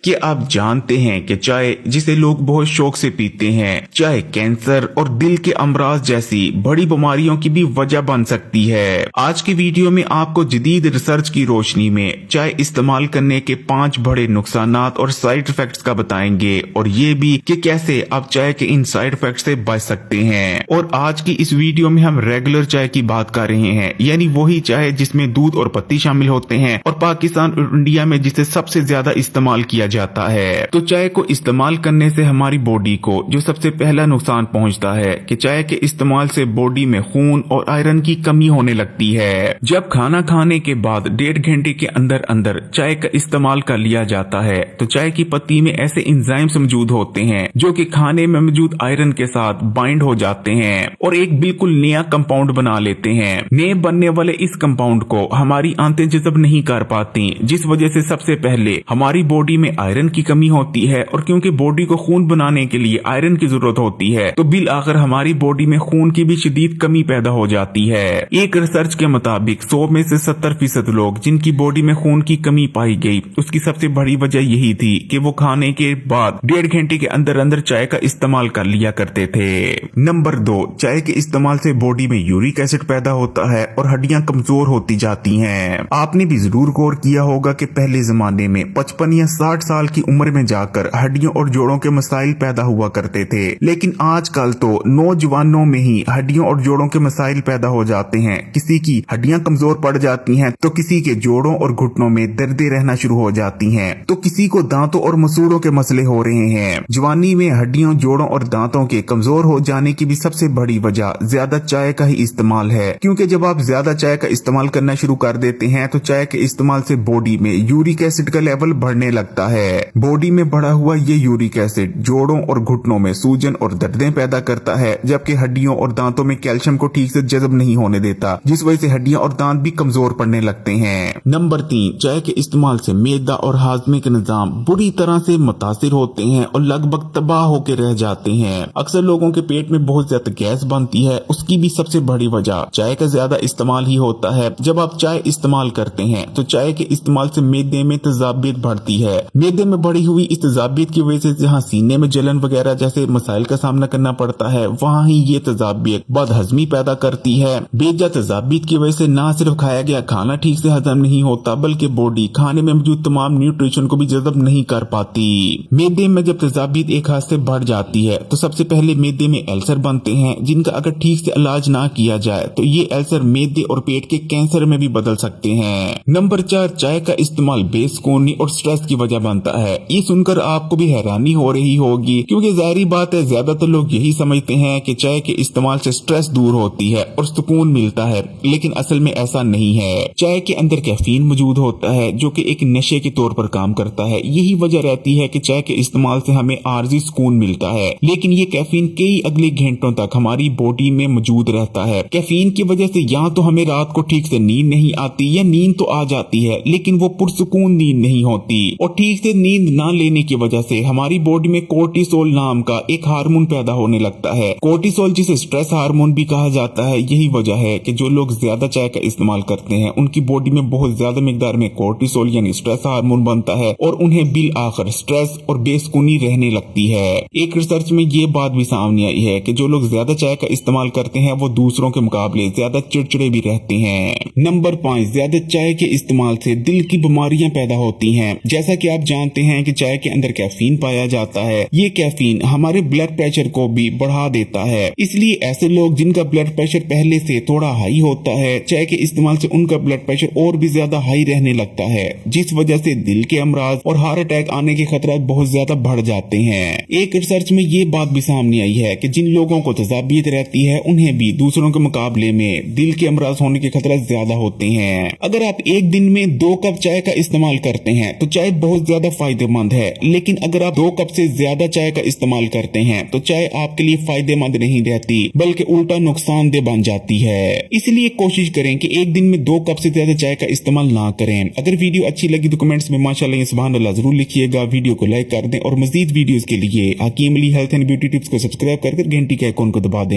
कि आप जानते हैं कि चाय जिसे लोग बहुत शौक से पीते हैं, चाय कैंसर और दिल के अमराज जैसी बड़ी बीमारियों की भी वजह बन सकती है। आज की वीडियो में आपको जदीद रिसर्च की रोशनी में चाय इस्तेमाल करने के 5 बड़े नुकसानात और साइड इफेक्ट्स का बताएंगे और ये भी कि कैसे आप चाय के इन साइड इफेक्ट से बच सकते हैं। और आज की इस वीडियो में हम रेगुलर चाय की बात कर रहे हैं, यानी वही चाय जिसमें दूध और पत्ती शामिल होते हैं और पाकिस्तान और इंडिया में जिसे सबसे ज्यादा इस्तेमाल किया जाता है। तो चाय को इस्तेमाल करने से हमारी बॉडी को जो सबसे पहला नुकसान पहुंचता है कि चाय के इस्तेमाल से बॉडी में खून और आयरन की कमी होने लगती है। जब खाना खाने के बाद 1.5 घंटे के अंदर अंदर चाय का इस्तेमाल कर लिया जाता है तो चाय की पत्ती में ऐसे एंजाइम्स मौजूद होते हैं जो कि खाने में मौजूद आयरन के साथ बाइंड हो जाते हैं और एक बिल्कुल नया कंपाउंड बना लेते हैं। नए बनने वाले इस कंपाउंड को हमारी आंतें जज़ब नहीं कर पाती, जिस वजह से सबसे पहले हमारी बॉडी में आयरन की कमी होती है और क्योंकि बॉडी को खून बनाने के लिए आयरन की जरूरत होती है तो बिल आखिर हमारी बॉडी में खून की भी शदीद कमी पैदा हो जाती है। एक रिसर्च के मुताबिक 100 में से 70% लोग जिनकी बॉडी में खून की कमी पाई गई, उसकी सबसे बड़ी वजह यही थी कि वो खाने के बाद 1.5 घंटे के अंदर अंदर चाय का इस्तेमाल कर लिया करते थे। नंबर 2, चाय के इस्तेमाल से बॉडी में यूरिक एसिड पैदा होता है और हड्डियां कमजोर होती जाती हैं। आपने भी जरूर गौर किया होगा कि पहले जमाने में 55 या 60 साल की उम्र में जाकर हड्डियों और जोड़ों के मसाइल पैदा हुआ करते थे, लेकिन आजकल तो नौजवानों में ही हड्डियों और जोड़ों के मसाइल पैदा हो जाते हैं। किसी की हड्डियां कमजोर पड़ जाती हैं तो किसी के जोड़ों और घुटनों में दर्दें रहना शुरू हो जाती हैं, तो किसी को दांतों और मसूड़ों के मसले हो रहे हैं। जवानी में हड्डियों, जोड़ों और दांतों के कमजोर हो जाने की भी सबसे बड़ी वजह ज्यादा चाय का ही इस्तेमाल है, क्योंकि जब आप ज्यादा चाय का इस्तेमाल करना शुरू कर देते हैं तो चाय के इस्तेमाल से बॉडी में यूरिक एसिड का लेवल बढ़ने लगता है। बॉडी में बढ़ा हुआ ये यूरिक एसिड जोड़ों और घुटनों में सूजन और दर्दें पैदा करता है, जबकि हड्डियों और दांतों में कैल्शियम को ठीक से जज़ब नहीं होने देता, जिस वजह से हड्डियां और दांत भी कमजोर पड़ने लगते हैं। नंबर 3, चाय के इस्तेमाल से मैदा और हाजमे के निजाम बुरी तरह से मुतासिर होते हैं और लगभग तबाह होकर रह जाते हैं। अक्सर लोगों के पेट में बहुत ज्यादा गैस बनती है, उसकी भी सबसे बड़ी वजह चाय का ज्यादा इस्तेमाल ही होता है। जब आप चाय इस्तेमाल करते हैं तो चाय के इस्तेमाल से मैदे में तेजाबियत बढ़ती है। मैदे में बढ़ी हुई इस तेजाबियत की वजह से जहाँ सीने में जलन वगैरह जैसे मसाइल का सामना करना पड़ता है, वहाँ ही ये तेजाबियत बदहजमी पैदा करती है। बेजा तेजाबियत की वजह से न सिर्फ खाया गया खाना ठीक से हजम नहीं होता, बल्कि बॉडी खाने में मौजूद तमाम न्यूट्रिशन को भी जज़ब नहीं कर पाती। मैदे में जब तेजाबियत एक हाथ से बढ़ जाती है तो सबसे पहले मैदे में अल्सर बनते हैं, जिनका अगर ठीक से इलाज ना किया जाए तो ये अल्सर मैदे और पेट के कैंसर में भी बदल सकते हैं। नंबर 4, चाय का इस्तेमाल बेसुकूनी और स्ट्रेस की वजह बनता है। ये सुनकर आपको भी हैरानी हो रही होगी, क्योंकि जाहिर बात है ज्यादातर लोग यही समझते हैं कि चाय के इस्तेमाल से स्ट्रेस दूर होती है और सुकून मिलता है, लेकिन असल में ऐसा नहीं है। चाय के अंदर कैफीन मौजूद होता है जो कि एक नशे के तौर पर काम करता है। यही वजह रहती है कि चाय के इस्तेमाल से हमें आर्जी सुकून मिलता है, लेकिन ये कैफीन कई अगले घंटों तक हमारी बॉडी में मौजूद रहता है। कैफीन की वजह से या तो हमें रात को ठीक से नींद नहीं आती या नींद तो आ जाती है लेकिन वो पुरसुकून नींद नहीं होती, और ठीक से नींद ना लेने की वजह से हमारी बॉडी में कोर्टिसोल नाम का एक हार्मोन पैदा होने लगता है। कोर्टिसोल जिसे स्ट्रेस हार्मोन भी कहा जाता है। यही वजह है कि जो लोग ज्यादा चाय का इस्तेमाल करते हैं उनकी बॉडी में बहुत ज्यादा मिकदार में कोर्टिसोल यानी स्ट्रेस हार्मोन बनता है और उन्हें बिल आखिर स्ट्रेस और बेसुकूनी रहने लगती है। एक रिसर्च में ये बात भी सामने आई है कि जो लोग ज्यादा चाय का इस्तेमाल करते हैं वो दूसरों के मुकाबले ज्यादा चिड़चिड़े भी रहते हैं। नंबर 5, ज्यादा चाय के इस्तेमाल से दिल की बीमारियां पैदा होती हैं। जैसा कि आप जानते हैं कि चाय के अंदर कैफीन पाया जाता है। ये कैफीन हमारे ब्लड प्रेशर को भी बढ़ा देता है, इसलिए ऐसे लोग जिनका ब्लड प्रेशर पहले से थोड़ा हाई होता है, चाय के इस्तेमाल से उनका ब्लड प्रेशर और भी ज्यादा हाई रहने लगता है, जिस वजह से दिल के अमराज और हार्ट अटैक आने के खतरा बहुत ज्यादा बढ़ जाते हैं। एक रिसर्च में ये बात भी सामने आई है कि जिन लोगों को तेजाबियत रहती है उन्हें भी दूसरों के मुकाबले में दिल के अमराज होने के खतरा ज्यादा होते हैं। अगर आप एक दिन में 2 कप चाय का इस्तेमाल करते हैं तो चाय बहुत ज्यादा फायदेमंद है, लेकिन अगर आप 2 कप से ज्यादा चाय का इस्तेमाल करते हैं तो चाय आपके लिए फायदेमंद नहीं रहती बल्कि उल्टा नुकसानदेह बन जाती है। इसलिए कोशिश करें कि एक दिन में 2 कप से ज्यादा चाय का इस्तेमाल ना करें। अगर वीडियो अच्छी लगी तो कमेंट्स में माशाल्लाह सुभान अल्लाह जरूर लिखिएगा। वीडियो को लाइक कर दें और मजीद वीडियोस के लिए Hakim Ali health and beauty tips को सब्सक्राइब कर घंटी के आइकॉन को दबा दें।